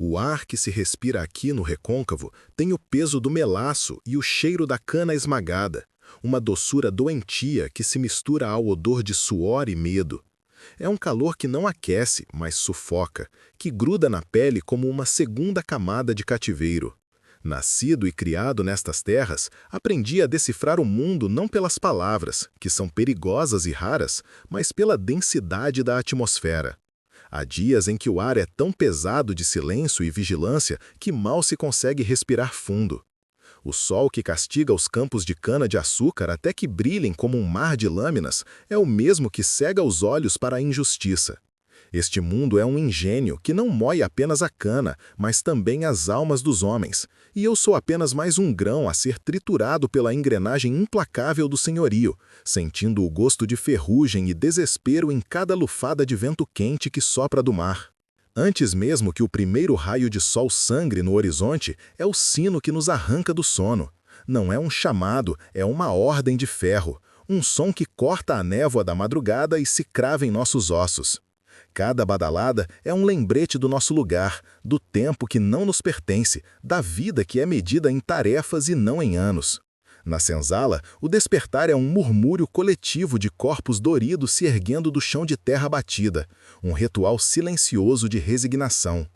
O ar que se respira aqui no recôncavo tem o peso do melaço e o cheiro da cana esmagada, uma doçura doentia que se mistura ao odor de suor e medo. É um calor que não aquece, mas sufoca, que gruda na pele como uma segunda camada de cativeiro. Nascido e criado nestas terras, aprendi a decifrar o mundo não pelas palavras, que são perigosas e raras, mas pela densidade da atmosfera. Há dias em que o ar é tão pesado de silêncio e vigilância que mal se consegue respirar fundo. O sol que castiga os campos de cana-de-açúcar até que brilhem como um mar de lâminas é o mesmo que cega os olhos para a injustiça. Este mundo é um engenho que não mói apenas a cana, mas também as almas dos homens, e eu sou apenas mais um grão a ser triturado pela engrenagem implacável do senhorio, sentindo o gosto de ferrugem e desespero em cada lufada de vento quente que sopra do mar. Antes mesmo que o primeiro raio de sol sangre no horizonte, é o sino que nos arranca do sono. Não é um chamado, é uma ordem de ferro, um som que corta a névoa da madrugada e se crava em nossos ossos. Cada badalada é um lembrete do nosso lugar, do tempo que não nos pertence, da vida que é medida em tarefas e não em anos. Na senzala, o despertar é um murmúrio coletivo de corpos doridos se erguendo do chão de terra batida, um ritual silencioso de resignação.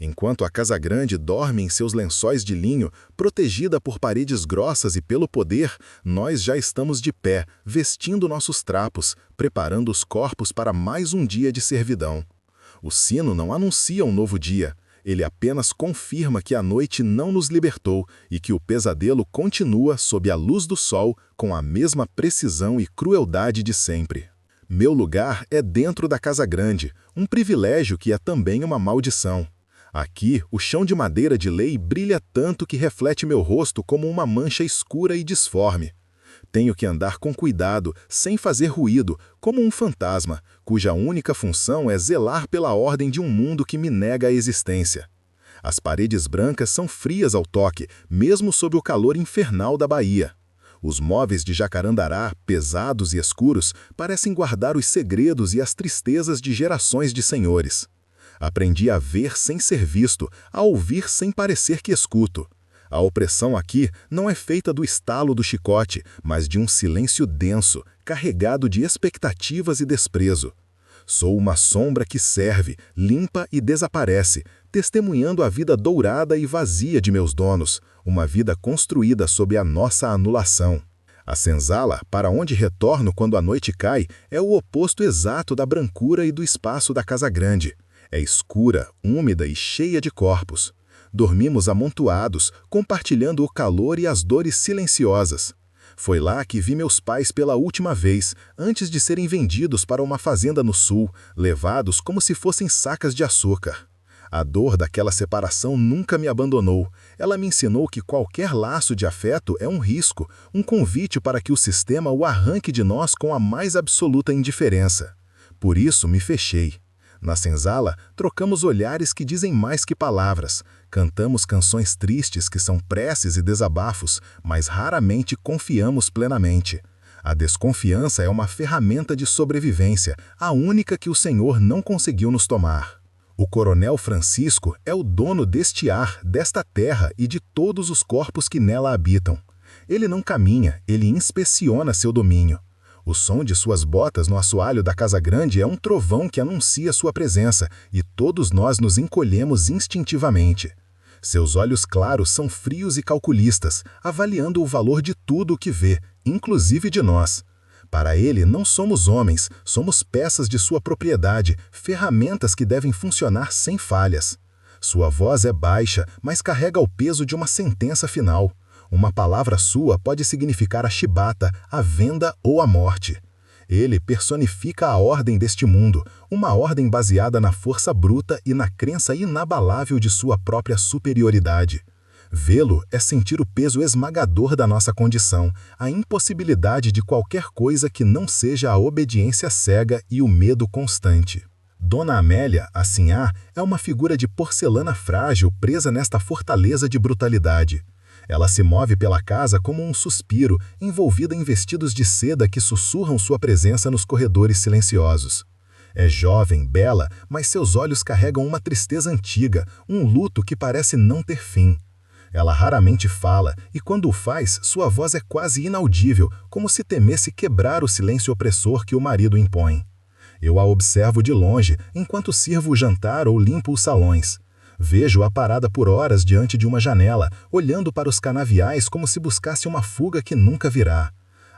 Enquanto a casa grande dorme em seus lençóis de linho, protegida por paredes grossas e pelo poder, nós já estamos de pé, vestindo nossos trapos, preparando os corpos para mais um dia de servidão. O sino não anuncia um novo dia, ele apenas confirma que a noite não nos libertou e que o pesadelo continua sob a luz do sol com a mesma precisão e crueldade de sempre. Meu lugar é dentro da casa grande, um privilégio que é também uma maldição. Aqui, o chão de madeira de lei brilha tanto que reflete meu rosto como uma mancha escura e disforme. Tenho que andar com cuidado, sem fazer ruído, como um fantasma, cuja única função é zelar pela ordem de um mundo que me nega a existência. As paredes brancas são frias ao toque, mesmo sob o calor infernal da Bahia. Os móveis de jacarandará, pesados e escuros, parecem guardar os segredos e as tristezas de gerações de senhores. Aprendi a ver sem ser visto, a ouvir sem parecer que escuto. A opressão aqui não é feita do estalo do chicote, mas de um silêncio denso, carregado de expectativas e desprezo. Sou uma sombra que serve, limpa e desaparece, testemunhando a vida dourada e vazia de meus donos, uma vida construída sob a nossa anulação. A senzala, para onde retorno quando a noite cai, é o oposto exato da brancura e do espaço da casa grande. É escura, úmida e cheia de corpos. Dormimos amontoados, compartilhando o calor e as dores silenciosas. Foi lá que vi meus pais pela última vez, antes de serem vendidos para uma fazenda no sul, levados como se fossem sacas de açúcar. A dor daquela separação nunca me abandonou. Ela me ensinou que qualquer laço de afeto é um risco, um convite para que o sistema o arranque de nós com a mais absoluta indiferença. Por isso me fechei. Na senzala, trocamos olhares que dizem mais que palavras, cantamos canções tristes que são preces e desabafos, mas raramente confiamos plenamente. A desconfiança é uma ferramenta de sobrevivência, a única que o Senhor não conseguiu nos tomar. O coronel Francisco é o dono deste ar, desta terra e de todos os corpos que nela habitam. Ele não caminha, ele inspeciona seu domínio. O som de suas botas no assoalho da casa grande é um trovão que anuncia sua presença, e todos nós nos encolhemos instintivamente. Seus olhos claros são frios e calculistas, avaliando o valor de tudo o que vê, inclusive de nós. Para ele, não somos homens, somos peças de sua propriedade, ferramentas que devem funcionar sem falhas. Sua voz é baixa, mas carrega o peso de uma sentença final. Uma palavra sua pode significar a chibata, a venda ou a morte. Ele personifica a ordem deste mundo, uma ordem baseada na força bruta e na crença inabalável de sua própria superioridade. Vê-lo é sentir o peso esmagador da nossa condição, a impossibilidade de qualquer coisa que não seja a obediência cega e o medo constante. Dona Amélia, a sinhá, é uma figura de porcelana frágil presa nesta fortaleza de brutalidade. Ela se move pela casa como um suspiro, envolvida em vestidos de seda que sussurram sua presença nos corredores silenciosos. É jovem, bela, mas seus olhos carregam uma tristeza antiga, um luto que parece não ter fim. Ela raramente fala, e quando o faz, sua voz é quase inaudível, como se temesse quebrar o silêncio opressor que o marido impõe. Eu a observo de longe, enquanto sirvo o jantar ou limpo os salões. Vejo-a parada por horas diante de uma janela, olhando para os canaviais como se buscasse uma fuga que nunca virá.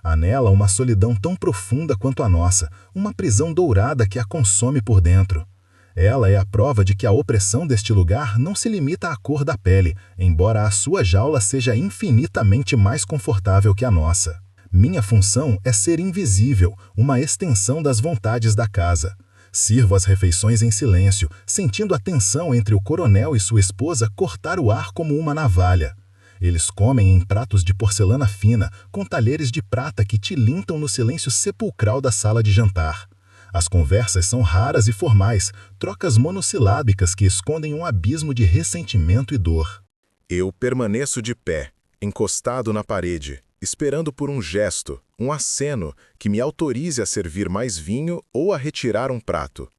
Há nela uma solidão tão profunda quanto a nossa, uma prisão dourada que a consome por dentro. Ela é a prova de que a opressão deste lugar não se limita à cor da pele, embora a sua jaula seja infinitamente mais confortável que a nossa. Minha função é ser invisível, uma extensão das vontades da casa. Sirvo as refeições em silêncio, sentindo a tensão entre o coronel e sua esposa cortar o ar como uma navalha. Eles comem em pratos de porcelana fina, com talheres de prata que tilintam no silêncio sepulcral da sala de jantar. As conversas são raras e formais, trocas monossilábicas que escondem um abismo de ressentimento e dor. Eu permaneço de pé, encostado na parede, esperando por um gesto, um aceno que me autorize a servir mais vinho ou a retirar um prato.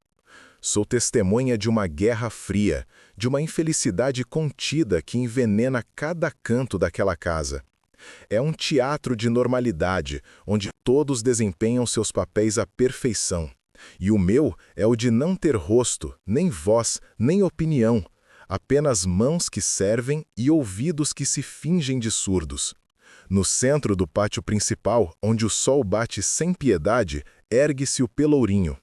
Sou testemunha de uma guerra fria, de uma infelicidade contida que envenena cada canto daquela casa. É um teatro de normalidade, onde todos desempenham seus papéis à perfeição. E o meu é o de não ter rosto, nem voz, nem opinião, apenas mãos que servem e ouvidos que se fingem de surdos. No centro do pátio principal, onde o sol bate sem piedade, ergue-se o pelourinho.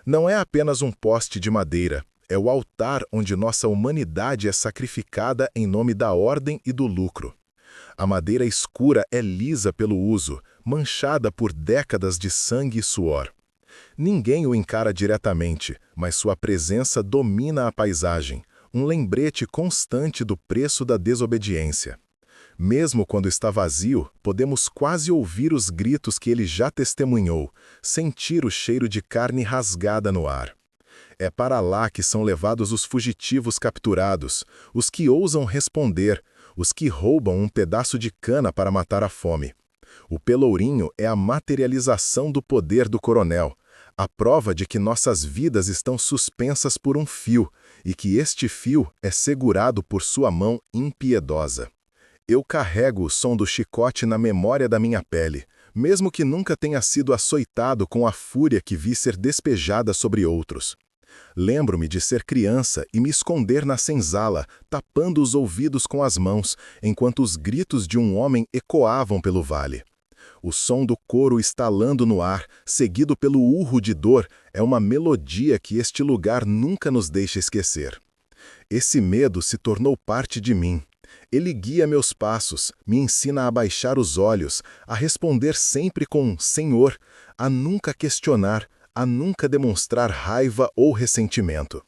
Não é apenas um poste de madeira, é o altar onde nossa humanidade é sacrificada em nome da ordem e do lucro. A madeira escura é lisa pelo uso, manchada por décadas de sangue e suor. Ninguém o encara diretamente, mas sua presença domina a paisagem, um lembrete constante do preço da desobediência. Mesmo quando está vazio, podemos quase ouvir os gritos que ele já testemunhou, sentir o cheiro de carne rasgada no ar. É para lá que são levados os fugitivos capturados, os que ousam responder, os que roubam um pedaço de cana para matar a fome. O pelourinho é a materialização do poder do coronel, a prova de que nossas vidas estão suspensas por um fio e que este fio é segurado por sua mão impiedosa. Eu carrego o som do chicote na memória da minha pele, mesmo que nunca tenha sido açoitado com a fúria que vi ser despejada sobre outros. Lembro-me de ser criança e me esconder na senzala, tapando os ouvidos com as mãos, enquanto os gritos de um homem ecoavam pelo vale. O som do coro estalando no ar, seguido pelo urro de dor, é uma melodia que este lugar nunca nos deixa esquecer. Esse medo se tornou parte de mim. Ele guia meus passos, me ensina a baixar os olhos, a responder sempre com Senhor, a nunca questionar, a nunca demonstrar raiva ou ressentimento.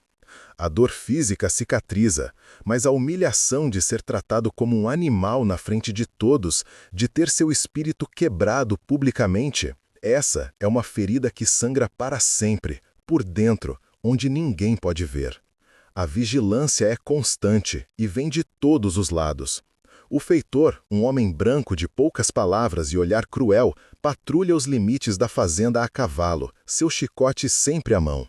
A dor física cicatriza, mas a humilhação de ser tratado como um animal na frente de todos, de ter seu espírito quebrado publicamente, essa é uma ferida que sangra para sempre, por dentro, onde ninguém pode ver. A vigilância é constante e vem de todos os lados. O feitor, um homem branco de poucas palavras e olhar cruel, patrulha os limites da fazenda a cavalo, seu chicote sempre à mão.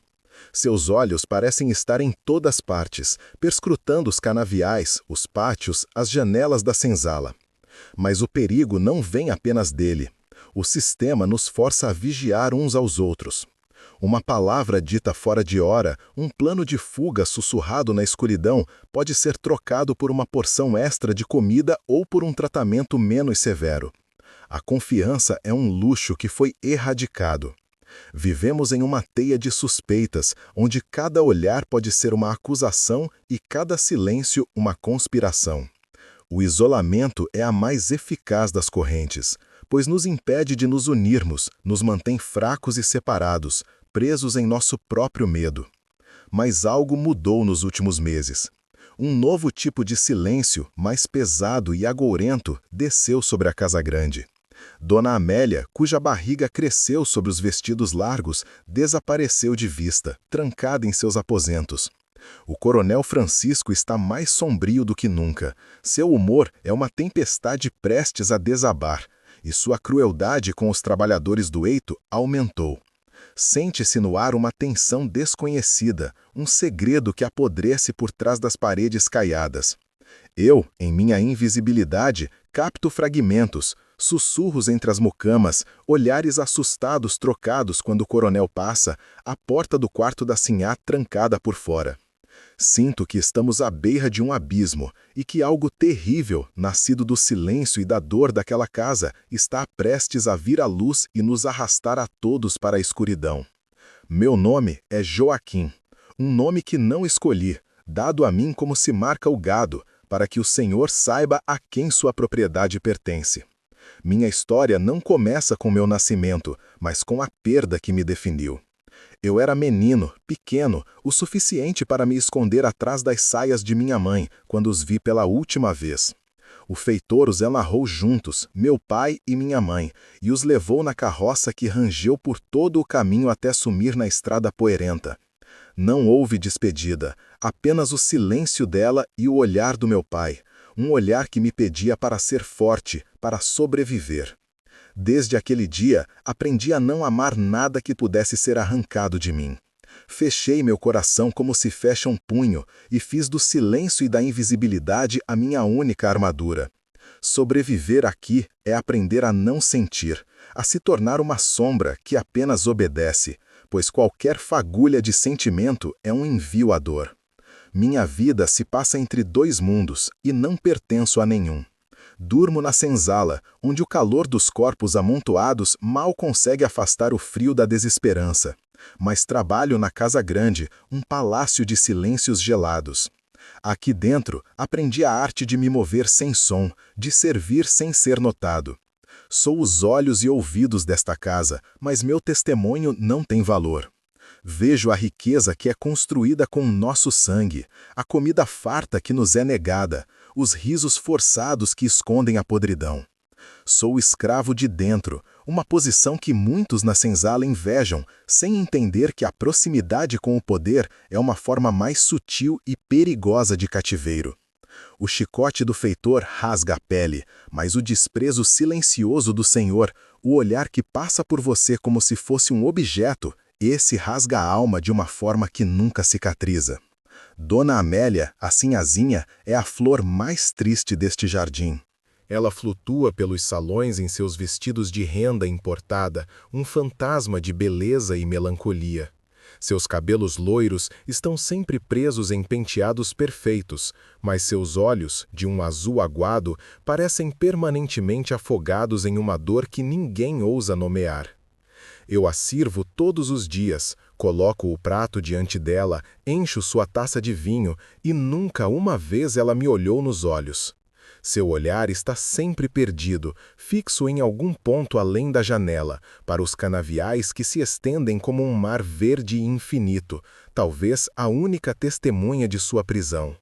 Seus olhos parecem estar em todas partes, perscrutando os canaviais, os pátios, as janelas da senzala. Mas o perigo não vem apenas dele. O sistema nos força a vigiar uns aos outros. Uma palavra dita fora de hora, um plano de fuga sussurrado na escuridão, pode ser trocado por uma porção extra de comida ou por um tratamento menos severo. A confiança é um luxo que foi erradicado. Vivemos em uma teia de suspeitas, onde cada olhar pode ser uma acusação e cada silêncio uma conspiração. O isolamento é a mais eficaz das correntes, pois nos impede de nos unirmos, nos mantém fracos e separados, presos em nosso próprio medo. Mas algo mudou nos últimos meses. Um novo tipo de silêncio, mais pesado e agourento, desceu sobre a Casa Grande. Dona Amélia, cuja barriga cresceu sobre os vestidos largos, desapareceu de vista, trancada em seus aposentos. O coronel Francisco está mais sombrio do que nunca. Seu humor é uma tempestade prestes a desabar, e sua crueldade com os trabalhadores do eito aumentou. Sente-se no ar uma tensão desconhecida, um segredo que apodrece por trás das paredes caiadas. Eu, em minha invisibilidade, capto fragmentos, sussurros entre as mucamas, olhares assustados trocados quando o coronel passa, a porta do quarto da Sinhá trancada por fora. Sinto que estamos à beira de um abismo e que algo terrível, nascido do silêncio e da dor daquela casa, está prestes a vir à luz e nos arrastar a todos para a escuridão. Meu nome é Joaquim, um nome que não escolhi, dado a mim como se marca o gado, para que o Senhor saiba a quem sua propriedade pertence. Minha história não começa com meu nascimento, mas com a perda que me definiu. Eu era menino, pequeno, o suficiente para me esconder atrás das saias de minha mãe, quando os vi pela última vez. O feitor os enlarrou juntos, meu pai e minha mãe, e os levou na carroça que rangeu por todo o caminho até sumir na estrada poeirenta. Não houve despedida, apenas o silêncio dela e o olhar do meu pai, um olhar que me pedia para ser forte, para sobreviver. Desde aquele dia, aprendi a não amar nada que pudesse ser arrancado de mim. Fechei meu coração como se fecha um punho e fiz do silêncio e da invisibilidade a minha única armadura. Sobreviver aqui é aprender a não sentir, a se tornar uma sombra que apenas obedece, pois qualquer fagulha de sentimento é um envio à dor. Minha vida se passa entre dois mundos e não pertenço a nenhum. Durmo na senzala, onde o calor dos corpos amontoados mal consegue afastar o frio da desesperança. Mas trabalho na casa grande, um palácio de silêncios gelados. Aqui dentro, aprendi a arte de me mover sem som, de servir sem ser notado. Sou os olhos e ouvidos desta casa, mas meu testemunho não tem valor. Vejo a riqueza que é construída com nosso sangue, a comida farta que nos é negada, os risos forçados que escondem a podridão. Sou escravo de dentro, uma posição que muitos na senzala invejam, sem entender que a proximidade com o poder é uma forma mais sutil e perigosa de cativeiro. O chicote do feitor rasga a pele, mas o desprezo silencioso do Senhor, o olhar que passa por você como se fosse um objeto, esse rasga a alma de uma forma que nunca cicatriza. Dona Amélia, a sinhazinha, é a flor mais triste deste jardim. Ela flutua pelos salões em seus vestidos de renda importada, um fantasma de beleza e melancolia. Seus cabelos loiros estão sempre presos em penteados perfeitos, mas seus olhos, de um azul aguado, parecem permanentemente afogados em uma dor que ninguém ousa nomear. Eu a sirvo todos os dias, coloco o prato diante dela, encho sua taça de vinho e nunca uma vez ela me olhou nos olhos. Seu olhar está sempre perdido, fixo em algum ponto além da janela, para os canaviais que se estendem como um mar verde e infinito, talvez a única testemunha de sua prisão.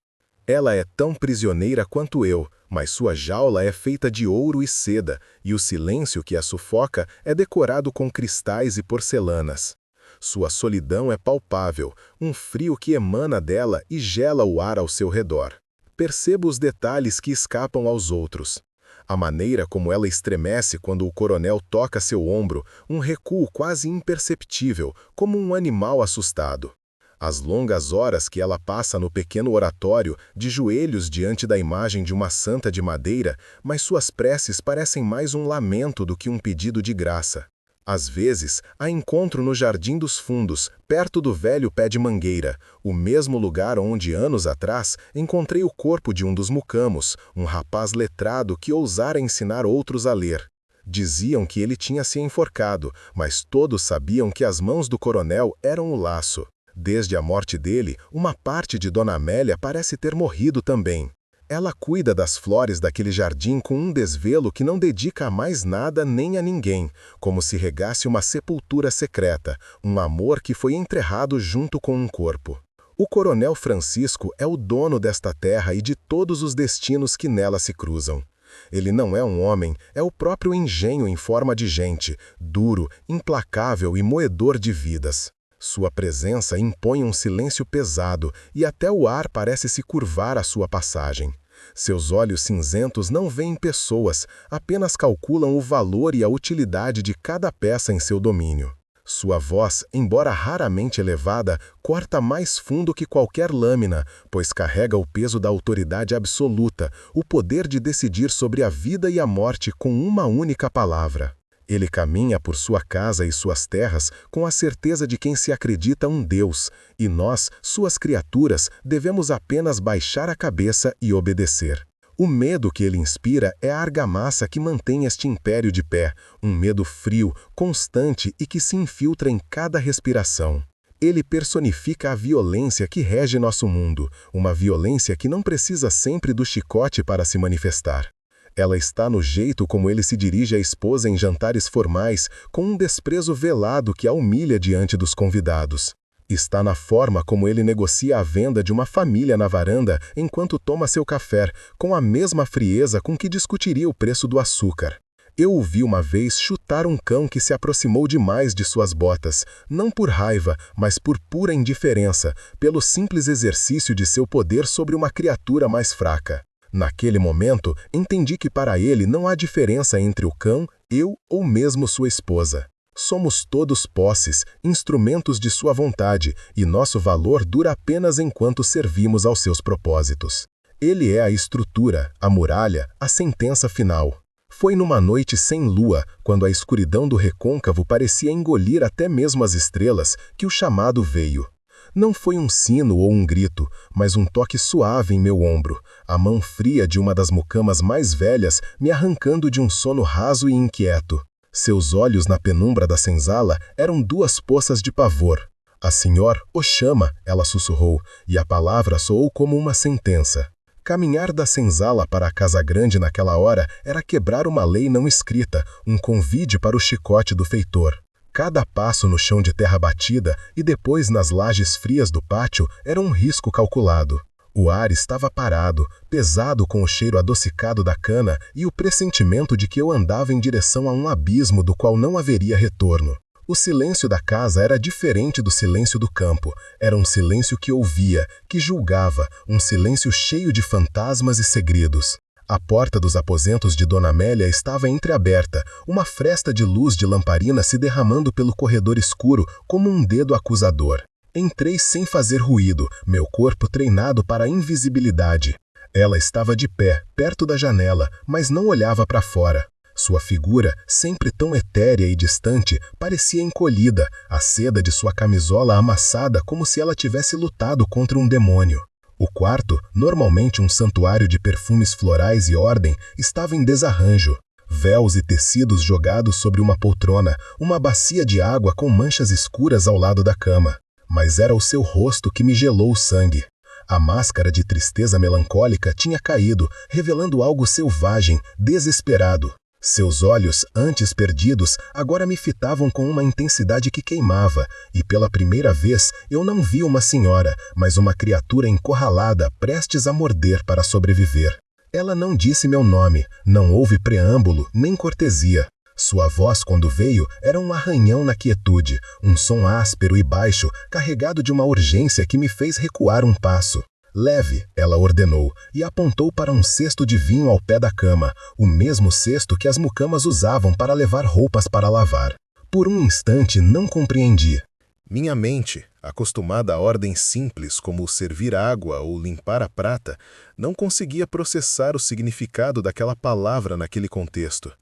Ela é tão prisioneira quanto eu, mas sua jaula é feita de ouro e seda, e o silêncio que a sufoca é decorado com cristais e porcelanas. Sua solidão é palpável, um frio que emana dela e gela o ar ao seu redor. Percebo os detalhes que escapam aos outros. A maneira como ela estremece quando o coronel toca seu ombro, um recuo quase imperceptível, como um animal assustado. As longas horas que ela passa no pequeno oratório, de joelhos diante da imagem de uma santa de madeira, mas suas preces parecem mais um lamento do que um pedido de graça. Às vezes, a encontro no Jardim dos Fundos, perto do velho pé de mangueira, o mesmo lugar onde, anos atrás, encontrei o corpo de um dos mucamos, um rapaz letrado que ousara ensinar outros a ler. Diziam que ele tinha se enforcado, mas todos sabiam que as mãos do coronel eram o laço. Desde a morte dele, uma parte de Dona Amélia parece ter morrido também. Ela cuida das flores daquele jardim com um desvelo que não dedica a mais nada nem a ninguém, como se regasse uma sepultura secreta, um amor que foi enterrado junto com um corpo. O coronel Francisco é o dono desta terra e de todos os destinos que nela se cruzam. Ele não é um homem, é o próprio engenho em forma de gente, duro, implacável e moedor de vidas. Sua presença impõe um silêncio pesado e até o ar parece se curvar à sua passagem. Seus olhos cinzentos não veem pessoas, apenas calculam o valor e a utilidade de cada peça em seu domínio. Sua voz, embora raramente elevada, corta mais fundo que qualquer lâmina, pois carrega o peso da autoridade absoluta, o poder de decidir sobre a vida e a morte com uma única palavra. Ele caminha por sua casa e suas terras com a certeza de quem se acredita um Deus, e nós, suas criaturas, devemos apenas baixar a cabeça e obedecer. O medo que ele inspira é a argamassa que mantém este império de pé, um medo frio, constante e que se infiltra em cada respiração. Ele personifica a violência que rege nosso mundo, uma violência que não precisa sempre do chicote para se manifestar. Ela está no jeito como ele se dirige à esposa em jantares formais, com um desprezo velado que a humilha diante dos convidados. Está na forma como ele negocia a venda de uma família na varanda enquanto toma seu café, com a mesma frieza com que discutiria o preço do açúcar. Eu o vi uma vez chutar um cão que se aproximou demais de suas botas, não por raiva, mas por pura indiferença, pelo simples exercício de seu poder sobre uma criatura mais fraca. Naquele momento, entendi que para ele não há diferença entre o cão, eu ou mesmo sua esposa. Somos todos posses, instrumentos de sua vontade, e nosso valor dura apenas enquanto servimos aos seus propósitos. Ele é a estrutura, a muralha, a sentença final. Foi numa noite sem lua, quando a escuridão do recôncavo parecia engolir até mesmo as estrelas, que o chamado veio. Não foi um sino ou um grito, mas um toque suave em meu ombro, a mão fria de uma das mucamas mais velhas me arrancando de um sono raso e inquieto. Seus olhos na penumbra da senzala eram duas poças de pavor. "A senhor o chama", ela sussurrou, e a palavra soou como uma sentença. Caminhar da senzala para a casa grande naquela hora era quebrar uma lei não escrita, um convite para o chicote do feitor. Cada passo no chão de terra batida e depois nas lajes frias do pátio era um risco calculado. O ar estava parado, pesado com o cheiro adocicado da cana e o pressentimento de que eu andava em direção a um abismo do qual não haveria retorno. O silêncio da casa era diferente do silêncio do campo. Era um silêncio que ouvia, que julgava, um silêncio cheio de fantasmas e segredos. A porta dos aposentos de Dona Amélia estava entreaberta, uma fresta de luz de lamparina se derramando pelo corredor escuro como um dedo acusador. Entrei sem fazer ruído, meu corpo treinado para a invisibilidade. Ela estava de pé, perto da janela, mas não olhava para fora. Sua figura, sempre tão etérea e distante, parecia encolhida, a seda de sua camisola amassada como se ela tivesse lutado contra um demônio. O quarto, normalmente um santuário de perfumes florais e ordem, estava em desarranjo. Véus e tecidos jogados sobre uma poltrona, uma bacia de água com manchas escuras ao lado da cama. Mas era o seu rosto que me gelou o sangue. A máscara de tristeza melancólica tinha caído, revelando algo selvagem, desesperado. Seus olhos, antes perdidos, agora me fitavam com uma intensidade que queimava, e pela primeira vez eu não vi uma senhora, mas uma criatura encurralada, prestes a morder para sobreviver. Ela não disse meu nome, não houve preâmbulo, nem cortesia. Sua voz, quando veio, era um arranhão na quietude, um som áspero e baixo, carregado de uma urgência que me fez recuar um passo. "Leve", ela ordenou, e apontou para um cesto de vinho ao pé da cama, o mesmo cesto que as mucamas usavam para levar roupas para lavar. Por um instante não compreendi. Minha mente, acostumada a ordens simples como servir água ou limpar a prata, não conseguia processar o significado daquela palavra naquele contexto.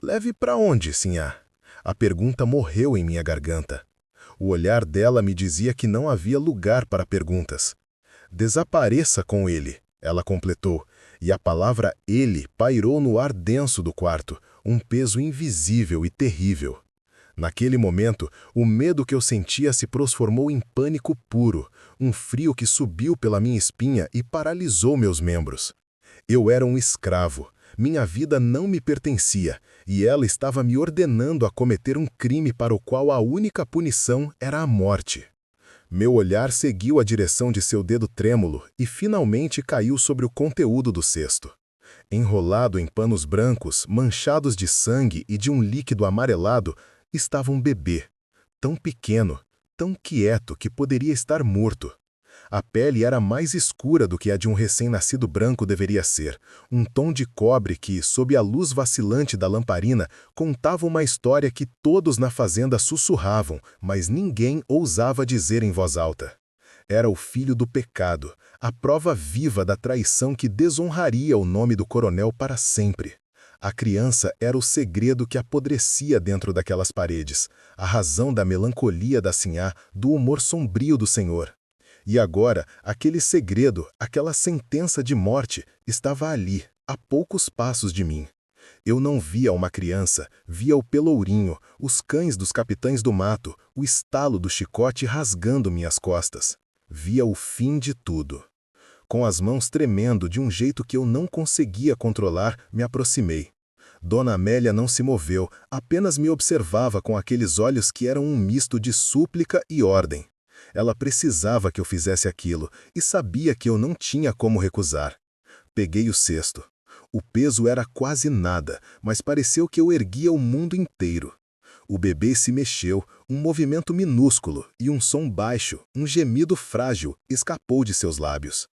"Leve para onde, sinhá?" A pergunta morreu em minha garganta. O olhar dela me dizia que não havia lugar para perguntas. "Desapareça com ele", ela completou, e a palavra ele pairou no ar denso do quarto, um peso invisível e terrível. Naquele momento, o medo que eu sentia se transformou em pânico puro, um frio que subiu pela minha espinha e paralisou meus membros. Eu era um escravo. Minha vida não me pertencia, e ela estava me ordenando a cometer um crime para o qual a única punição era a morte. Meu olhar seguiu a direção de seu dedo trêmulo e finalmente caiu sobre o conteúdo do cesto. Enrolado em panos brancos, manchados de sangue e de um líquido amarelado, estava um bebê, tão pequeno, tão quieto que poderia estar morto. A pele era mais escura do que a de um recém-nascido branco deveria ser, um tom de cobre que, sob a luz vacilante da lamparina, contava uma história que todos na fazenda sussurravam, mas ninguém ousava dizer em voz alta. Era o filho do pecado, a prova viva da traição que desonraria o nome do coronel para sempre. A criança era o segredo que apodrecia dentro daquelas paredes, a razão da melancolia da sinhá, do humor sombrio do senhor. E agora, aquele segredo, aquela sentença de morte, estava ali, a poucos passos de mim. Eu não via uma criança, via o pelourinho, os cães dos capitães do mato, o estalo do chicote rasgando minhas costas. Via o fim de tudo. Com as mãos tremendo de um jeito que eu não conseguia controlar, me aproximei. Dona Amélia não se moveu, apenas me observava com aqueles olhos que eram um misto de súplica e ordem. Ela precisava que eu fizesse aquilo e sabia que eu não tinha como recusar. Peguei o cesto. O peso era quase nada, mas pareceu que eu erguia o mundo inteiro. O bebê se mexeu, um movimento minúsculo e um som baixo, um gemido frágil, escapou de seus lábios.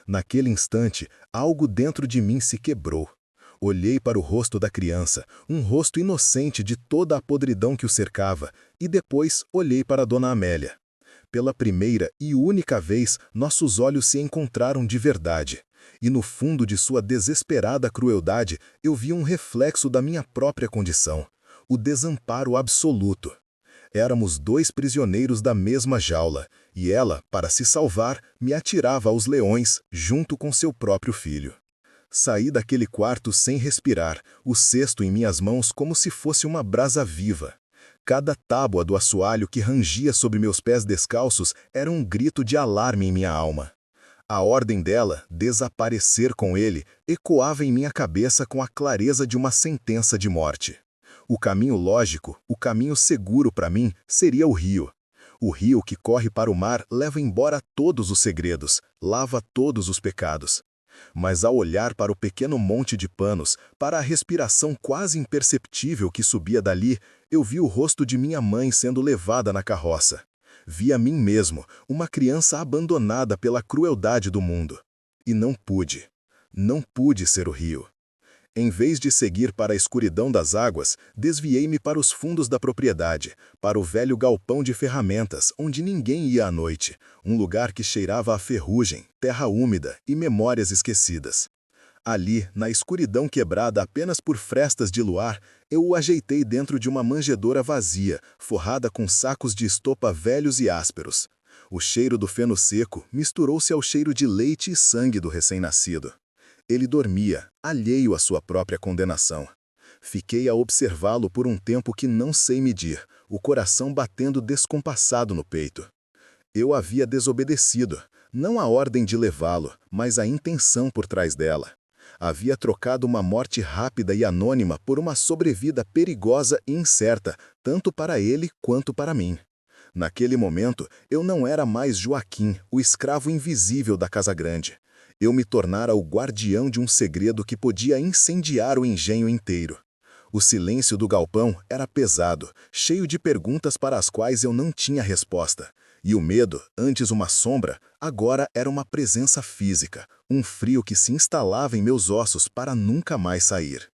Naquele instante, algo dentro de mim se quebrou. Olhei para o rosto da criança, um rosto inocente de toda a podridão que o cercava, e depois olhei para Dona Amélia. Pela primeira e única vez, nossos olhos se encontraram de verdade. E no fundo de sua desesperada crueldade, eu vi um reflexo da minha própria condição. O desamparo absoluto. Éramos dois prisioneiros da mesma jaula, e ela, para se salvar, me atirava aos leões, junto com seu próprio filho. Saí daquele quarto sem respirar, o cesto em minhas mãos como se fosse uma brasa viva. Cada tábua do assoalho que rangia sobre meus pés descalços era um grito de alarme em minha alma. A ordem dela, desaparecer com ele, ecoava em minha cabeça com a clareza de uma sentença de morte. O caminho lógico, o caminho seguro para mim, seria o rio. O rio que corre para o mar leva embora todos os segredos, lava todos os pecados. Mas ao olhar para o pequeno monte de panos, para a respiração quase imperceptível que subia dali, eu vi o rosto de minha mãe sendo levada na carroça. Vi a mim mesmo, uma criança abandonada pela crueldade do mundo. E não pude ser o rio. Em vez de seguir para a escuridão das águas, desviei-me para os fundos da propriedade, para o velho galpão de ferramentas, onde ninguém ia à noite, um lugar que cheirava a ferrugem, terra úmida e memórias esquecidas. Ali, na escuridão quebrada apenas por frestas de luar, eu o ajeitei dentro de uma manjedoura vazia, forrada com sacos de estopa velhos e ásperos. O cheiro do feno seco misturou-se ao cheiro de leite e sangue do recém-nascido. Ele dormia, alheio à sua própria condenação. Fiquei a observá-lo por um tempo que não sei medir, o coração batendo descompassado no peito. Eu havia desobedecido, não a ordem de levá-lo, mas a intenção por trás dela. Havia trocado uma morte rápida e anônima por uma sobrevida perigosa e incerta, tanto para ele quanto para mim. Naquele momento, eu não era mais Joaquim, o escravo invisível da Casa Grande. Eu me tornara o guardião de um segredo que podia incendiar o engenho inteiro. O silêncio do galpão era pesado, cheio de perguntas para as quais eu não tinha resposta. E o medo, antes uma sombra, agora era uma presença física, um frio que se instalava em meus ossos para nunca mais sair.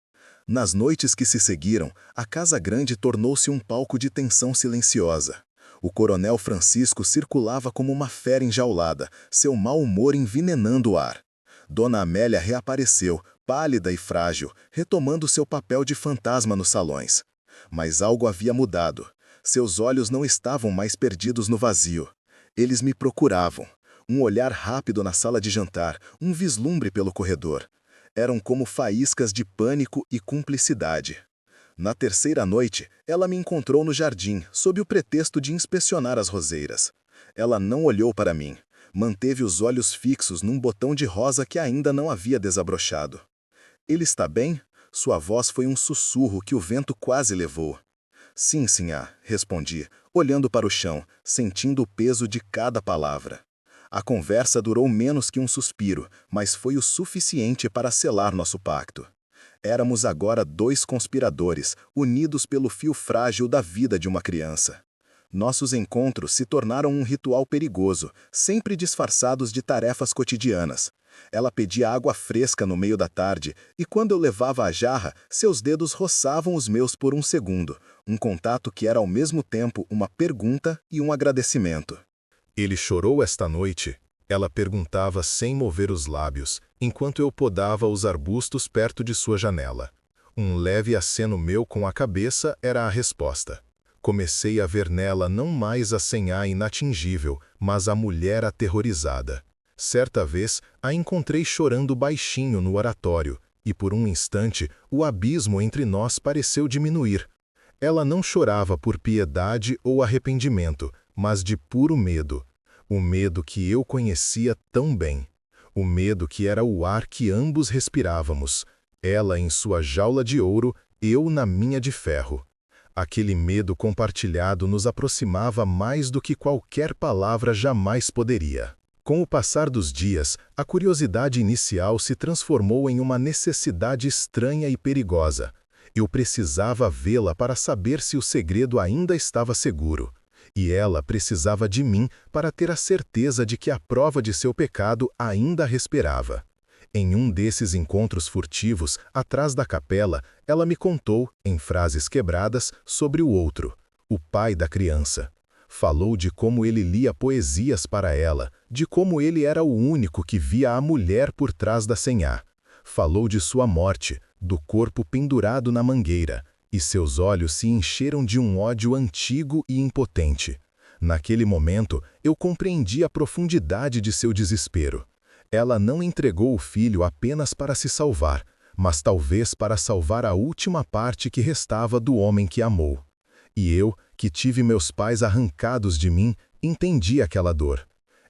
Nas noites que se seguiram, a Casa Grande tornou-se um palco de tensão silenciosa. O coronel Francisco circulava como uma fera enjaulada, seu mau humor envenenando o ar. Dona Amélia reapareceu, pálida e frágil, retomando seu papel de fantasma nos salões. Mas algo havia mudado. Seus olhos não estavam mais perdidos no vazio. Eles me procuravam. Um olhar rápido na sala de jantar, um vislumbre pelo corredor. Eram como faíscas de pânico e cumplicidade. Na terceira noite, ela me encontrou no jardim, sob o pretexto de inspecionar as roseiras. Ela não olhou para mim. Manteve os olhos fixos num botão de rosa que ainda não havia desabrochado. Ele está bem? Sua voz foi um sussurro que o vento quase levou. Sim, sinhá, respondi, olhando para o chão, sentindo o peso de cada palavra. A conversa durou menos que um suspiro, mas foi o suficiente para selar nosso pacto. Éramos agora dois conspiradores, unidos pelo fio frágil da vida de uma criança. Nossos encontros se tornaram um ritual perigoso, sempre disfarçados de tarefas cotidianas. Ela pedia água fresca no meio da tarde, e quando eu levava a jarra, seus dedos roçavam os meus por um segundo, um contato que era ao mesmo tempo uma pergunta e um agradecimento. Ele chorou esta noite? Ela perguntava sem mover os lábios, enquanto eu podava os arbustos perto de sua janela. Um leve aceno meu com a cabeça era a resposta. Comecei a ver nela não mais a Senhá inatingível, mas a mulher aterrorizada. Certa vez, a encontrei chorando baixinho no oratório, e por um instante o abismo entre nós pareceu diminuir. Ela não chorava por piedade ou arrependimento, mas de puro medo. O medo que eu conhecia tão bem. O medo que era o ar que ambos respirávamos. Ela em sua jaula de ouro, eu na minha de ferro. Aquele medo compartilhado nos aproximava mais do que qualquer palavra jamais poderia. Com o passar dos dias, a curiosidade inicial se transformou em uma necessidade estranha e perigosa. Eu precisava vê-la para saber se o segredo ainda estava seguro. E ela precisava de mim para ter a certeza de que a prova de seu pecado ainda respirava. Em um desses encontros furtivos, atrás da capela, ela me contou, em frases quebradas, sobre o outro, o pai da criança. Falou de como ele lia poesias para ela, de como ele era o único que via a mulher por trás da Senhá. Falou de sua morte, do corpo pendurado na mangueira, e seus olhos se encheram de um ódio antigo e impotente. Naquele momento, eu compreendi a profundidade de seu desespero. Ela não entregou o filho apenas para se salvar, mas talvez para salvar a última parte que restava do homem que amou. E eu, que tive meus pais arrancados de mim, entendi aquela dor.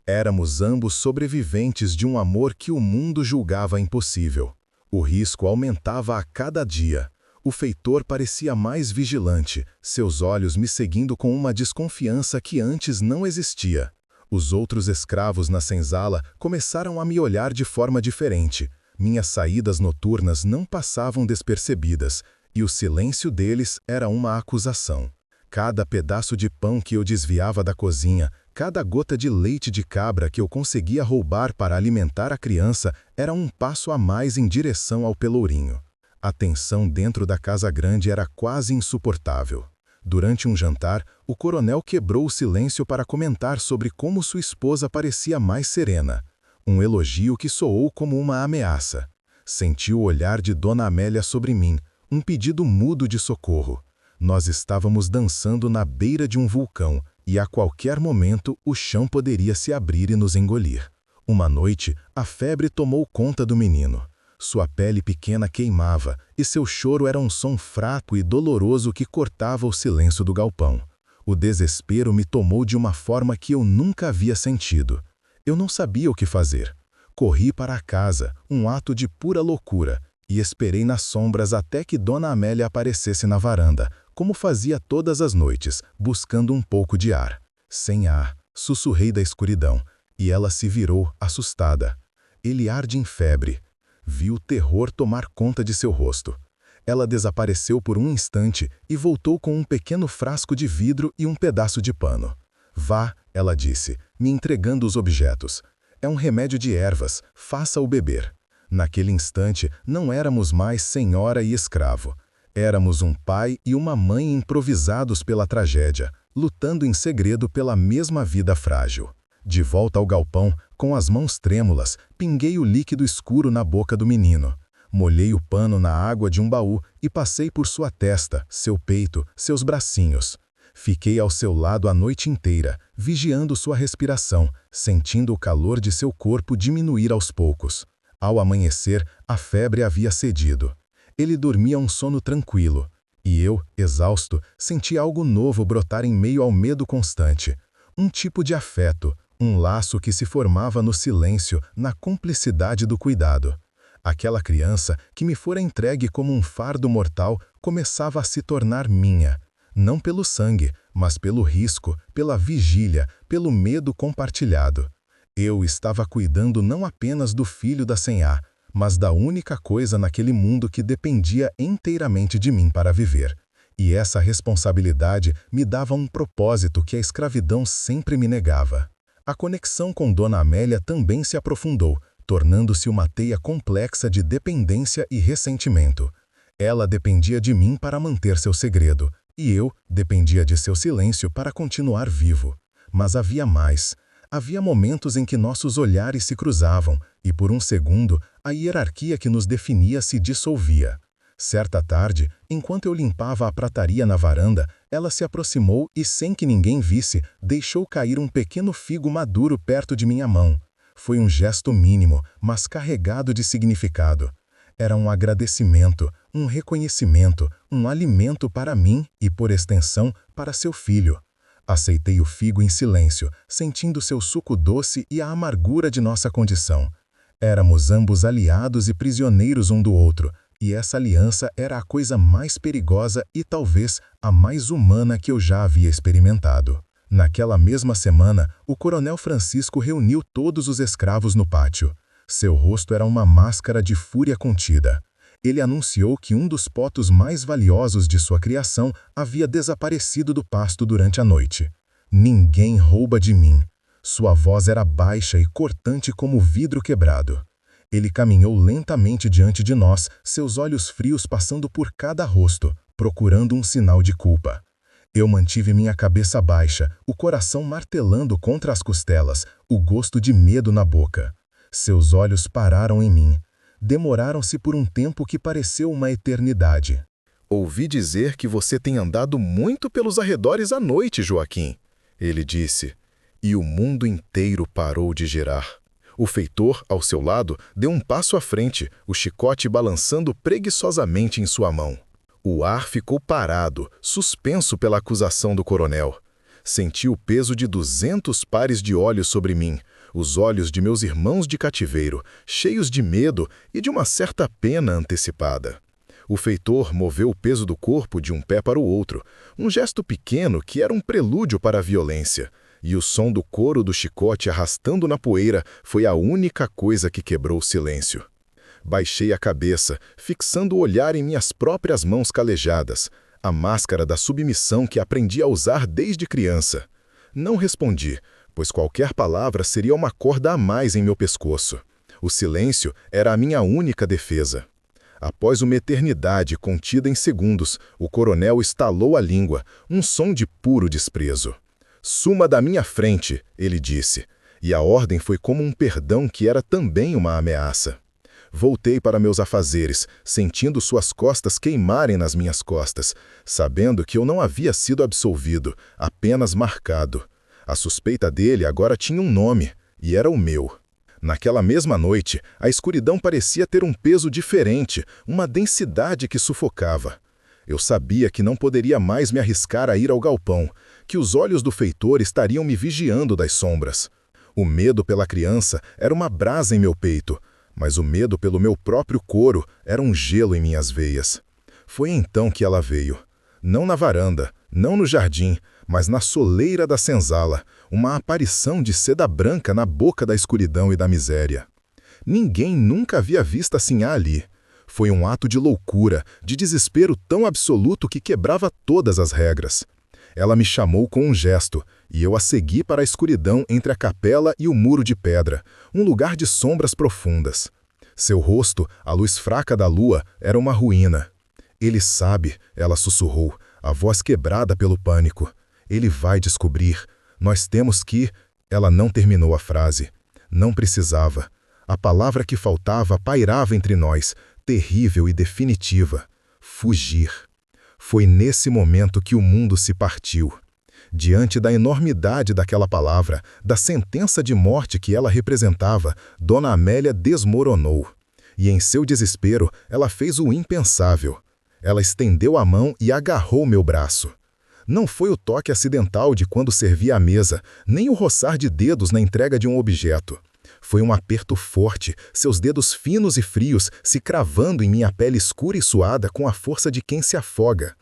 Éramos ambos sobreviventes de um amor que o mundo julgava impossível. O risco aumentava a cada dia. O feitor parecia mais vigilante, seus olhos me seguindo com uma desconfiança que antes não existia. Os outros escravos na senzala começaram a me olhar de forma diferente. Minhas saídas noturnas não passavam despercebidas, e o silêncio deles era uma acusação. Cada pedaço de pão que eu desviava da cozinha, cada gota de leite de cabra que eu conseguia roubar para alimentar a criança era um passo a mais em direção ao pelourinho. A tensão dentro da casa grande era quase insuportável. Durante um jantar, o coronel quebrou o silêncio para comentar sobre como sua esposa parecia mais serena. Um elogio que soou como uma ameaça. Senti o olhar de Dona Amélia sobre mim, um pedido mudo de socorro. Nós estávamos dançando na beira de um vulcão, e a qualquer momento o chão poderia se abrir e nos engolir. Uma noite, a febre tomou conta do menino. Sua pele pequena queimava, e seu choro era um som fraco e doloroso que cortava o silêncio do galpão. O desespero me tomou de uma forma que eu nunca havia sentido. Eu não sabia o que fazer. Corri para a casa, um ato de pura loucura, e esperei nas sombras até que Dona Amélia aparecesse na varanda, como fazia todas as noites, buscando um pouco de ar. Sem ar, sussurrei da escuridão, e ela se virou, assustada. Ele arde em febre. Vi o terror tomar conta de seu rosto. Ela desapareceu por um instante e voltou com um pequeno frasco de vidro e um pedaço de pano. Vá, ela disse, me entregando os objetos. É um remédio de ervas, faça-o beber. Naquele instante, não éramos mais senhora e escravo. Éramos um pai e uma mãe improvisados pela tragédia, lutando em segredo pela mesma vida frágil. De volta ao galpão, com as mãos trêmulas, pinguei o líquido escuro na boca do menino. Molhei o pano na água de um baú e passei por sua testa, seu peito, seus bracinhos. Fiquei ao seu lado a noite inteira, vigiando sua respiração, sentindo o calor de seu corpo diminuir aos poucos. Ao amanhecer, a febre havia cedido. Ele dormia um sono tranquilo. E eu, exausto, senti algo novo brotar em meio ao medo constante. Um tipo de afeto, um laço que se formava no silêncio, na cumplicidade do cuidado. Aquela criança, que me fora entregue como um fardo mortal, começava a se tornar minha. Não pelo sangue, mas pelo risco, pela vigília, pelo medo compartilhado. Eu estava cuidando não apenas do filho da Senhá, mas da única coisa naquele mundo que dependia inteiramente de mim para viver. E essa responsabilidade me dava um propósito que a escravidão sempre me negava. A conexão com Dona Amélia também se aprofundou, tornando-se uma teia complexa de dependência e ressentimento. Ela dependia de mim para manter seu segredo, e eu dependia de seu silêncio para continuar vivo. Mas havia mais. Havia momentos em que nossos olhares se cruzavam, e por um segundo, a hierarquia que nos definia se dissolvia. Certa tarde, enquanto eu limpava a prataria na varanda, ela se aproximou e, sem que ninguém visse, deixou cair um pequeno figo maduro perto de minha mão. Foi um gesto mínimo, mas carregado de significado. Era um agradecimento, um reconhecimento, um alimento para mim e, por extensão, para seu filho. Aceitei o figo em silêncio, sentindo seu suco doce e a amargura de nossa condição. Éramos ambos aliados e prisioneiros um do outro, e essa aliança era a coisa mais perigosa e talvez a mais humana que eu já havia experimentado. Naquela mesma semana, o coronel Francisco reuniu todos os escravos no pátio. Seu rosto era uma máscara de fúria contida. Ele anunciou que um dos potos mais valiosos de sua criação havia desaparecido do pasto durante a noite. Ninguém rouba de mim. Sua voz era baixa e cortante como vidro quebrado. Ele caminhou lentamente diante de nós, seus olhos frios passando por cada rosto, procurando um sinal de culpa. Eu mantive minha cabeça baixa, o coração martelando contra as costelas, o gosto de medo na boca. Seus olhos pararam em mim. Demoraram-se por um tempo que pareceu uma eternidade. Ouvi dizer que você tem andado muito pelos arredores à noite, Joaquim, ele disse, e o mundo inteiro parou de girar. O feitor, ao seu lado, deu um passo à frente, o chicote balançando preguiçosamente em sua mão. O ar ficou parado, suspenso pela acusação do coronel. Senti o peso de 200 pares de olhos sobre mim, os olhos de meus irmãos de cativeiro, cheios de medo e de uma certa pena antecipada. O feitor moveu o peso do corpo de um pé para o outro, um gesto pequeno que era um prelúdio para a violência, e o som do couro do chicote arrastando na poeira foi a única coisa que quebrou o silêncio. Baixei a cabeça, fixando o olhar em minhas próprias mãos calejadas, a máscara da submissão que aprendi a usar desde criança. Não respondi, pois qualquer palavra seria uma corda a mais em meu pescoço. O silêncio era a minha única defesa. Após uma eternidade contida em segundos, o coronel estalou a língua, um som de puro desprezo. "Suma da minha frente", ele disse, e a ordem foi como um perdão que era também uma ameaça. Voltei para meus afazeres, sentindo suas costas queimarem nas minhas costas, sabendo que eu não havia sido absolvido, apenas marcado. A suspeita dele agora tinha um nome, e era o meu. Naquela mesma noite, a escuridão parecia ter um peso diferente, uma densidade que sufocava. Eu sabia que não poderia mais me arriscar a ir ao galpão, que os olhos do feitor estariam me vigiando das sombras. O medo pela criança era uma brasa em meu peito, mas o medo pelo meu próprio couro era um gelo em minhas veias. Foi então que ela veio. Não na varanda, não no jardim, mas na soleira da senzala, uma aparição de seda branca na boca da escuridão e da miséria. Ninguém nunca havia visto assim ali. Foi um ato de loucura, de desespero tão absoluto que quebrava todas as regras. Ela me chamou com um gesto, e eu a segui para a escuridão entre a capela e o muro de pedra, um lugar de sombras profundas. Seu rosto, à luz fraca da lua, era uma ruína. "Ele sabe", ela sussurrou, a voz quebrada pelo pânico. "Ele vai descobrir. Nós temos que..." Ela não terminou a frase. Não precisava. A palavra que faltava pairava entre nós, terrível e definitiva. Fugir. Foi nesse momento que o mundo se partiu. Diante da enormidade daquela palavra, da sentença de morte que ela representava, Dona Amélia desmoronou. E em seu desespero, ela fez o impensável. Ela estendeu a mão e agarrou meu braço. Não foi o toque acidental de quando servia a mesa, nem o roçar de dedos na entrega de um objeto. Foi um aperto forte, seus dedos finos e frios se cravando em minha pele escura e suada com a força de quem se afoga.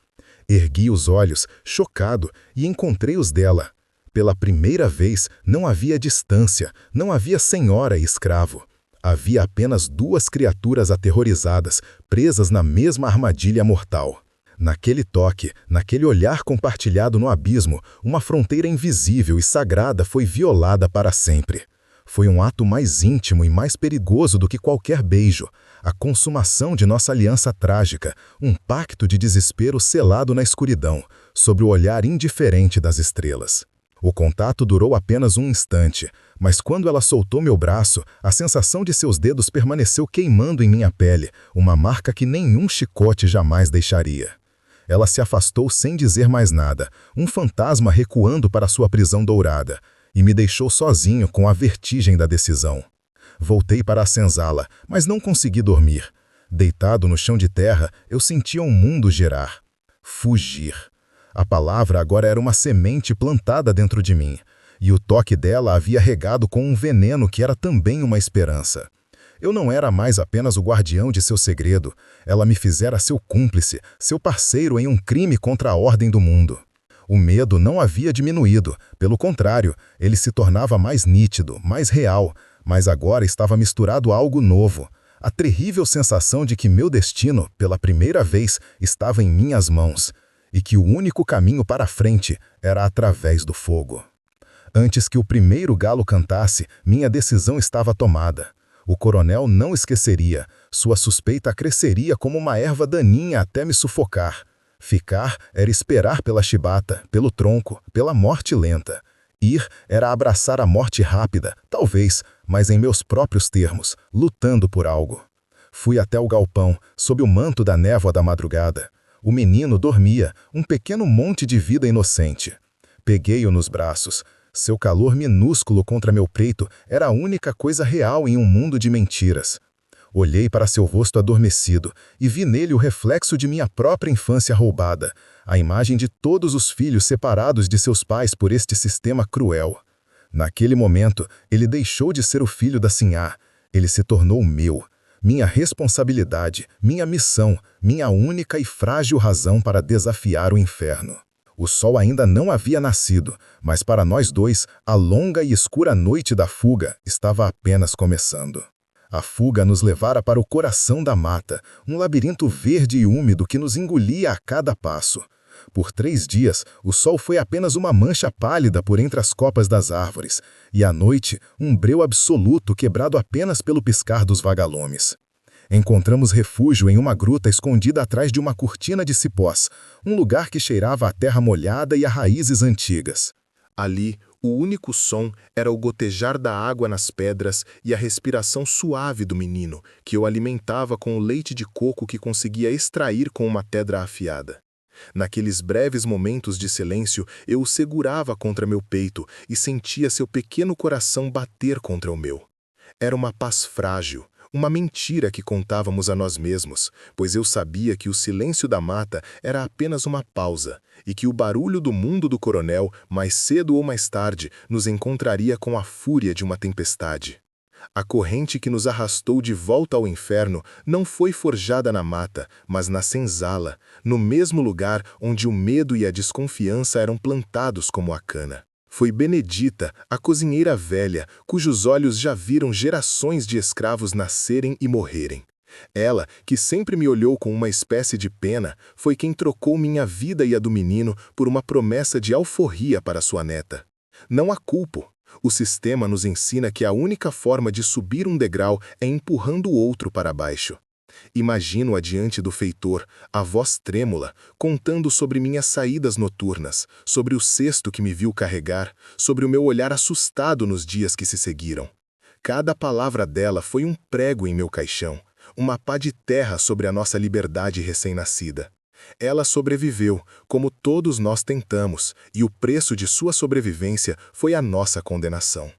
Ergui os olhos, chocado, e encontrei os dela. Pela primeira vez, não havia distância, não havia senhora e escravo. Havia apenas duas criaturas aterrorizadas, presas na mesma armadilha mortal. Naquele toque, naquele olhar compartilhado no abismo, uma fronteira invisível e sagrada foi violada para sempre. Foi um ato mais íntimo e mais perigoso do que qualquer beijo, a consumação de nossa aliança trágica, um pacto de desespero selado na escuridão, sob o olhar indiferente das estrelas. O contato durou apenas um instante, mas quando ela soltou meu braço, a sensação de seus dedos permaneceu queimando em minha pele, uma marca que nenhum chicote jamais deixaria. Ela se afastou sem dizer mais nada, um fantasma recuando para sua prisão dourada, e me deixou sozinho com a vertigem da decisão. Voltei para a senzala, mas não consegui dormir. Deitado no chão de terra, eu sentia um mundo girar. Fugir. A palavra agora era uma semente plantada dentro de mim, e o toque dela havia regado com um veneno que era também uma esperança. Eu não era mais apenas o guardião de seu segredo, ela me fizera seu cúmplice, seu parceiro em um crime contra a ordem do mundo. O medo não havia diminuído, pelo contrário, ele se tornava mais nítido, mais real, mas agora estava misturado a algo novo, a terrível sensação de que meu destino, pela primeira vez, estava em minhas mãos, e que o único caminho para a frente era através do fogo. Antes que o primeiro galo cantasse, minha decisão estava tomada. O coronel não esqueceria, sua suspeita cresceria como uma erva daninha até me sufocar. Ficar era esperar pela chibata, pelo tronco, pela morte lenta. Ir era abraçar a morte rápida, talvez, mas em meus próprios termos, lutando por algo. Fui até o galpão, sob o manto da névoa da madrugada. O menino dormia, um pequeno monte de vida inocente. Peguei-o nos braços. Seu calor minúsculo contra meu peito era a única coisa real em um mundo de mentiras. Olhei para seu rosto adormecido e vi nele o reflexo de minha própria infância roubada, a imagem de todos os filhos separados de seus pais por este sistema cruel. Naquele momento, ele deixou de ser o filho da Sinhá. Ele se tornou meu, minha responsabilidade, minha missão, minha única e frágil razão para desafiar o inferno. O sol ainda não havia nascido, mas para nós dois, a longa e escura noite da fuga estava apenas começando. A fuga nos levara para o coração da mata, um labirinto verde e úmido que nos engolia a cada passo. Por 3 dias, o sol foi apenas uma mancha pálida por entre as copas das árvores, e à noite, um breu absoluto quebrado apenas pelo piscar dos vagalumes. Encontramos refúgio em uma gruta escondida atrás de uma cortina de cipós, um lugar que cheirava a terra molhada e a raízes antigas. Ali, o único som era o gotejar da água nas pedras e a respiração suave do menino, que eu alimentava com o leite de coco que conseguia extrair com uma pedra afiada. Naqueles breves momentos de silêncio, eu o segurava contra meu peito e sentia seu pequeno coração bater contra o meu. Era uma paz frágil, uma mentira que contávamos a nós mesmos, pois eu sabia que o silêncio da mata era apenas uma pausa e que o barulho do mundo do coronel, mais cedo ou mais tarde, nos encontraria com a fúria de uma tempestade. A corrente que nos arrastou de volta ao inferno não foi forjada na mata, mas na senzala, no mesmo lugar onde o medo e a desconfiança eram plantados como a cana. Foi Benedita, a cozinheira velha, cujos olhos já viram gerações de escravos nascerem e morrerem. Ela, que sempre me olhou com uma espécie de pena, foi quem trocou minha vida e a do menino por uma promessa de alforria para sua neta. Não a culpo. O sistema nos ensina que a única forma de subir um degrau é empurrando o outro para baixo. Imagino-a diante do feitor, a voz trêmula, contando sobre minhas saídas noturnas, sobre o cesto que me viu carregar, sobre o meu olhar assustado nos dias que se seguiram. Cada palavra dela foi um prego em meu caixão, uma pá de terra sobre a nossa liberdade recém-nascida. Ela sobreviveu, como todos nós tentamos, e o preço de sua sobrevivência foi a nossa condenação.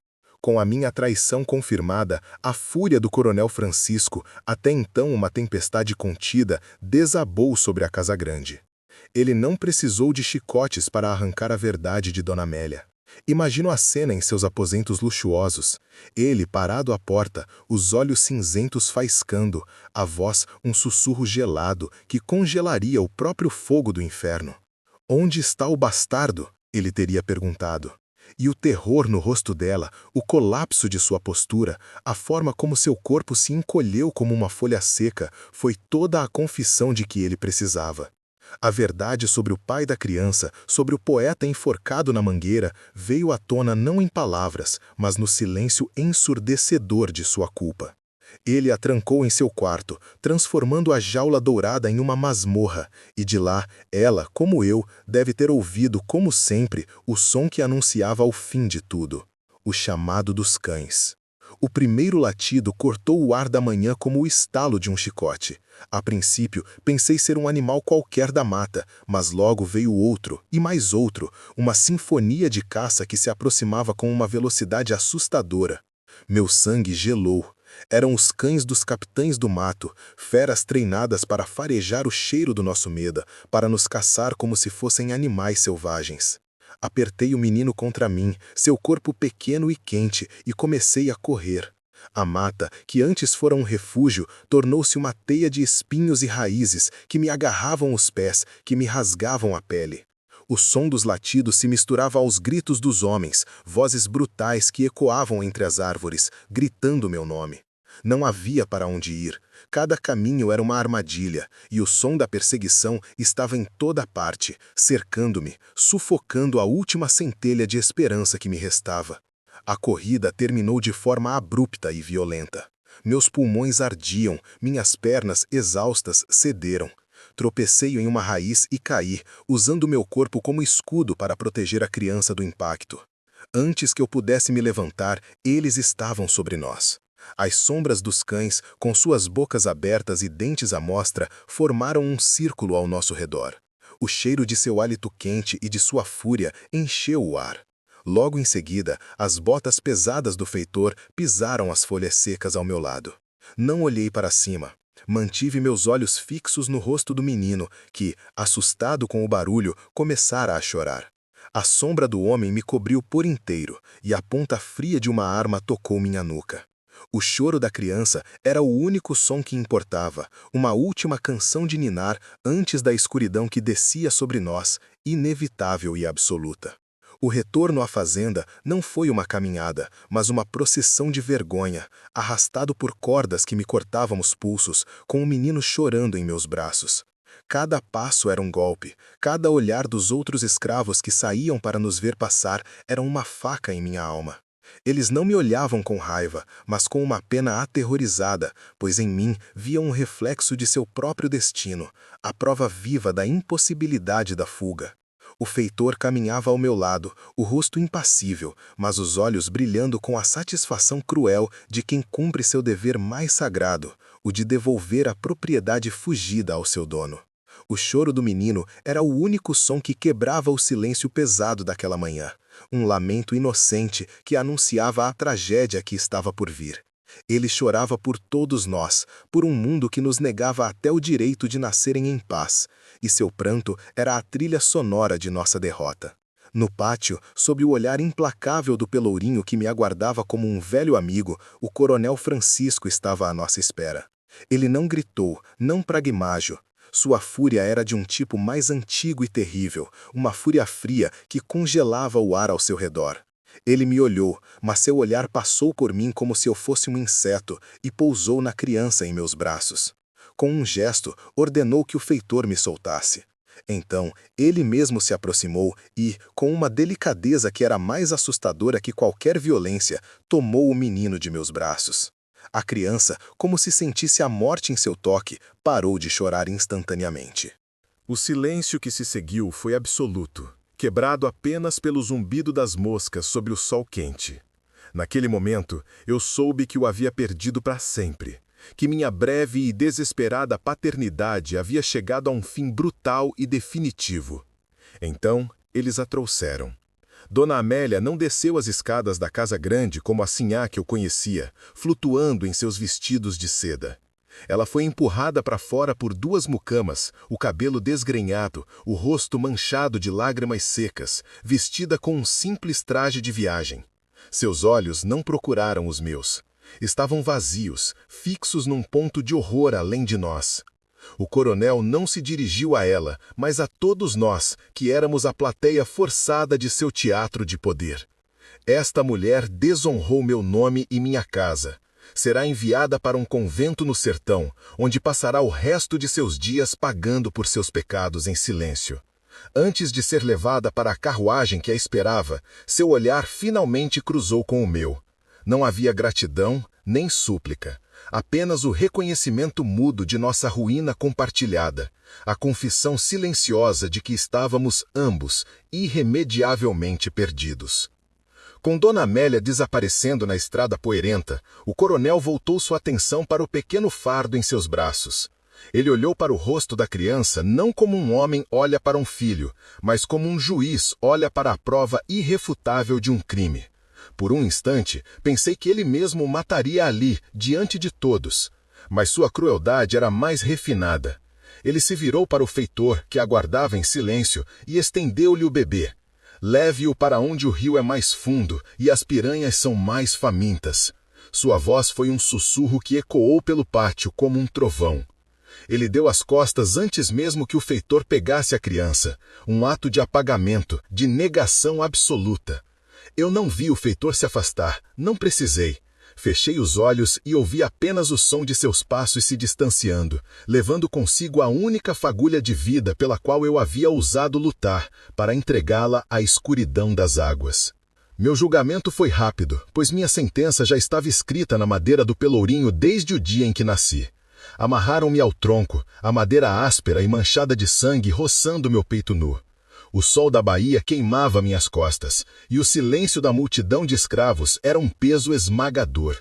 Com a minha traição confirmada, a fúria do coronel Francisco, até então uma tempestade contida, desabou sobre a Casa Grande. Ele não precisou de chicotes para arrancar a verdade de Dona Amélia. Imagino a cena em seus aposentos luxuosos. Ele, parado à porta, os olhos cinzentos faiscando, a voz um sussurro gelado que congelaria o próprio fogo do inferno. "Onde está o bastardo?" ele teria perguntado. E o terror no rosto dela, o colapso de sua postura, a forma como seu corpo se encolheu como uma folha seca, foi toda a confissão de que ele precisava. A verdade sobre o pai da criança, sobre o poeta enforcado na mangueira, veio à tona não em palavras, mas no silêncio ensurdecedor de sua culpa. Ele a trancou em seu quarto, transformando a jaula dourada em uma masmorra, e de lá, ela, como eu, deve ter ouvido, como sempre, o som que anunciava o fim de tudo: o chamado dos cães. O primeiro latido cortou o ar da manhã como o estalo de um chicote. A princípio, pensei ser um animal qualquer da mata, mas logo veio outro, e mais outro, uma sinfonia de caça que se aproximava com uma velocidade assustadora. Meu sangue gelou. Eram os cães dos capitães do mato, feras treinadas para farejar o cheiro do nosso medo, para nos caçar como se fossem animais selvagens. Apertei o menino contra mim, seu corpo pequeno e quente, e comecei a correr. A mata, que antes fora um refúgio, tornou-se uma teia de espinhos e raízes que me agarravam os pés, que me rasgavam a pele. O som dos latidos se misturava aos gritos dos homens, vozes brutais que ecoavam entre as árvores, gritando meu nome. Não havia para onde ir. Cada caminho era uma armadilha, e o som da perseguição estava em toda parte, cercando-me, sufocando a última centelha de esperança que me restava. A corrida terminou de forma abrupta e violenta. Meus pulmões ardiam, minhas pernas, exaustas, cederam. Tropecei em uma raiz e caí, usando meu corpo como escudo para proteger a criança do impacto. Antes que eu pudesse me levantar, eles estavam sobre nós. As sombras dos cães, com suas bocas abertas e dentes à mostra, formaram um círculo ao nosso redor. O cheiro de seu hálito quente e de sua fúria encheu o ar. Logo em seguida, as botas pesadas do feitor pisaram as folhas secas ao meu lado. Não olhei para cima. Mantive meus olhos fixos no rosto do menino, que, assustado com o barulho, começara a chorar. A sombra do homem me cobriu por inteiro, e a ponta fria de uma arma tocou minha nuca. O choro da criança era o único som que importava, uma última canção de ninar antes da escuridão que descia sobre nós, inevitável e absoluta. O retorno à fazenda não foi uma caminhada, mas uma procissão de vergonha, arrastado por cordas que me cortavam os pulsos, com o menino chorando em meus braços. Cada passo era um golpe, cada olhar dos outros escravos que saíam para nos ver passar era uma faca em minha alma. Eles não me olhavam com raiva, mas com uma pena aterrorizada, pois em mim via um reflexo de seu próprio destino, a prova viva da impossibilidade da fuga. O feitor caminhava ao meu lado, o rosto impassível, mas os olhos brilhando com a satisfação cruel de quem cumpre seu dever mais sagrado, o de devolver a propriedade fugida ao seu dono. O choro do menino era o único som que quebrava o silêncio pesado daquela manhã, um lamento inocente que anunciava a tragédia que estava por vir. Ele chorava por todos nós, por um mundo que nos negava até o direito de nascerem em paz, e seu pranto era a trilha sonora de nossa derrota. No pátio, sob o olhar implacável do pelourinho que me aguardava como um velho amigo, o coronel Francisco estava à nossa espera. Ele não gritou, não pragmágio. Sua fúria era de um tipo mais antigo e terrível, uma fúria fria que congelava o ar ao seu redor. Ele me olhou, mas seu olhar passou por mim como se eu fosse um inseto e pousou na criança em meus braços. Com um gesto, ordenou que o feitor me soltasse. Então, ele mesmo se aproximou e, com uma delicadeza que era mais assustadora que qualquer violência, tomou o menino de meus braços. A criança, como se sentisse a morte em seu toque, parou de chorar instantaneamente. O silêncio que se seguiu foi absoluto, quebrado apenas pelo zumbido das moscas sobre o sol quente. Naquele momento, eu soube que o havia perdido para sempre, que minha breve e desesperada paternidade havia chegado a um fim brutal e definitivo. Então, eles a trouxeram. Dona Amélia não desceu as escadas da casa grande como a sinhá que eu conhecia, flutuando em seus vestidos de seda. Ela foi empurrada para fora por duas mucamas, o cabelo desgrenhado, o rosto manchado de lágrimas secas, vestida com um simples traje de viagem. Seus olhos não procuraram os meus. Estavam vazios, fixos num ponto de horror além de nós. O coronel não se dirigiu a ela, mas a todos nós, que éramos a plateia forçada de seu teatro de poder. Esta mulher desonrou meu nome e minha casa. Será enviada para um convento no sertão, onde passará o resto de seus dias pagando por seus pecados em silêncio. Antes de ser levada para a carruagem que a esperava, seu olhar finalmente cruzou com o meu. Não havia gratidão, nem súplica. Apenas o reconhecimento mudo de nossa ruína compartilhada, a confissão silenciosa de que estávamos ambos irremediavelmente perdidos. Com Dona Amélia desaparecendo na estrada poeirenta, o coronel voltou sua atenção para o pequeno fardo em seus braços. Ele olhou para o rosto da criança não como um homem olha para um filho, mas como um juiz olha para a prova irrefutável de um crime. Por um instante, pensei que ele mesmo o mataria ali, diante de todos. Mas sua crueldade era mais refinada. Ele se virou para o feitor, que aguardava em silêncio, e estendeu-lhe o bebê. Leve-o para onde o rio é mais fundo e as piranhas são mais famintas. Sua voz foi um sussurro que ecoou pelo pátio como um trovão. Ele deu as costas antes mesmo que o feitor pegasse a criança. Um ato de apagamento, de negação absoluta. Eu não vi o feitor se afastar, não precisei. Fechei os olhos e ouvi apenas o som de seus passos se distanciando, levando consigo a única fagulha de vida pela qual eu havia ousado lutar, para entregá-la à escuridão das águas. Meu julgamento foi rápido, pois minha sentença já estava escrita na madeira do pelourinho desde o dia em que nasci. Amarraram-me ao tronco, a madeira áspera e manchada de sangue roçando meu peito nu. O sol da Bahia queimava minhas costas, e o silêncio da multidão de escravos era um peso esmagador.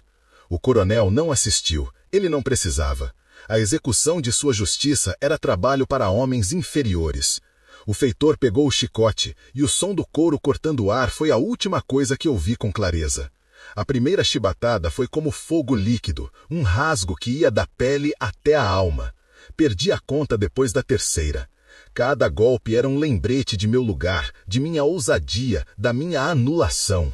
O coronel não assistiu, ele não precisava. A execução de sua justiça era trabalho para homens inferiores. O feitor pegou o chicote, e o som do couro cortando o ar foi a última coisa que ouvi com clareza. A primeira chibatada foi como fogo líquido, um rasgo que ia da pele até a alma. Perdi a conta depois da terceira. Cada golpe era um lembrete de meu lugar, de minha ousadia, da minha anulação.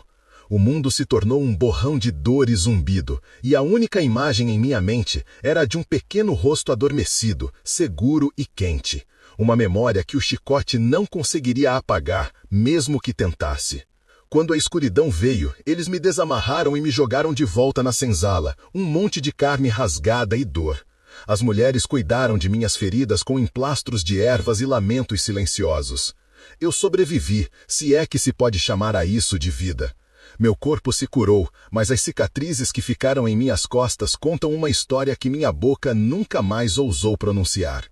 O mundo se tornou um borrão de dor e zumbido, e a única imagem em minha mente era a de um pequeno rosto adormecido, seguro e quente. Uma memória que o chicote não conseguiria apagar, mesmo que tentasse. Quando a escuridão veio, eles me desamarraram e me jogaram de volta na senzala, um monte de carne rasgada e dor. As mulheres cuidaram de minhas feridas com emplastros de ervas e lamentos silenciosos. Eu sobrevivi, se é que se pode chamar a isso de vida. Meu corpo se curou, mas as cicatrizes que ficaram em minhas costas contam uma história que minha boca nunca mais ousou pronunciar.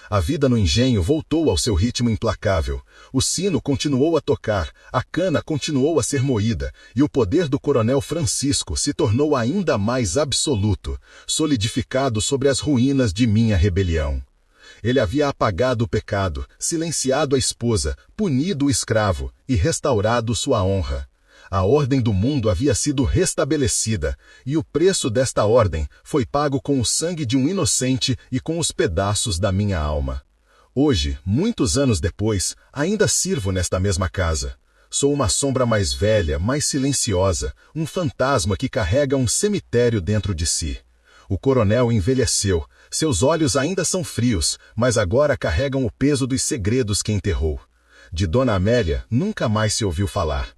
A vida no engenho voltou ao seu ritmo implacável. O sino continuou a tocar, a cana continuou a ser moída, e o poder do coronel Francisco se tornou ainda mais absoluto, solidificado sobre as ruínas de minha rebelião. Ele havia apagado o pecado, silenciado a esposa, punido o escravo e restaurado sua honra. A ordem do mundo havia sido restabelecida, e o preço desta ordem foi pago com o sangue de um inocente e com os pedaços da minha alma. Hoje, muitos anos depois, ainda sirvo nesta mesma casa. Sou uma sombra mais velha, mais silenciosa, um fantasma que carrega um cemitério dentro de si. O coronel envelheceu, seus olhos ainda são frios, mas agora carregam o peso dos segredos que enterrou. De Dona Amélia nunca mais se ouviu falar.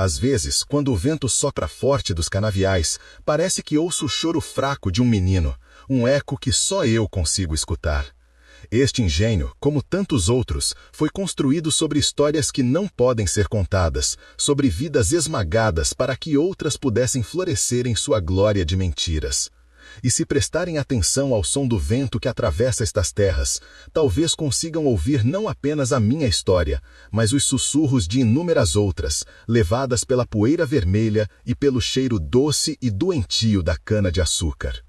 Às vezes, quando o vento sopra forte dos canaviais, parece que ouço o choro fraco de um menino, um eco que só eu consigo escutar. Este engenho, como tantos outros, foi construído sobre histórias que não podem ser contadas, sobre vidas esmagadas para que outras pudessem florescer em sua glória de mentiras. E se prestarem atenção ao som do vento que atravessa estas terras, talvez consigam ouvir não apenas a minha história, mas os sussurros de inúmeras outras, levadas pela poeira vermelha e pelo cheiro doce e doentio da cana-de-açúcar.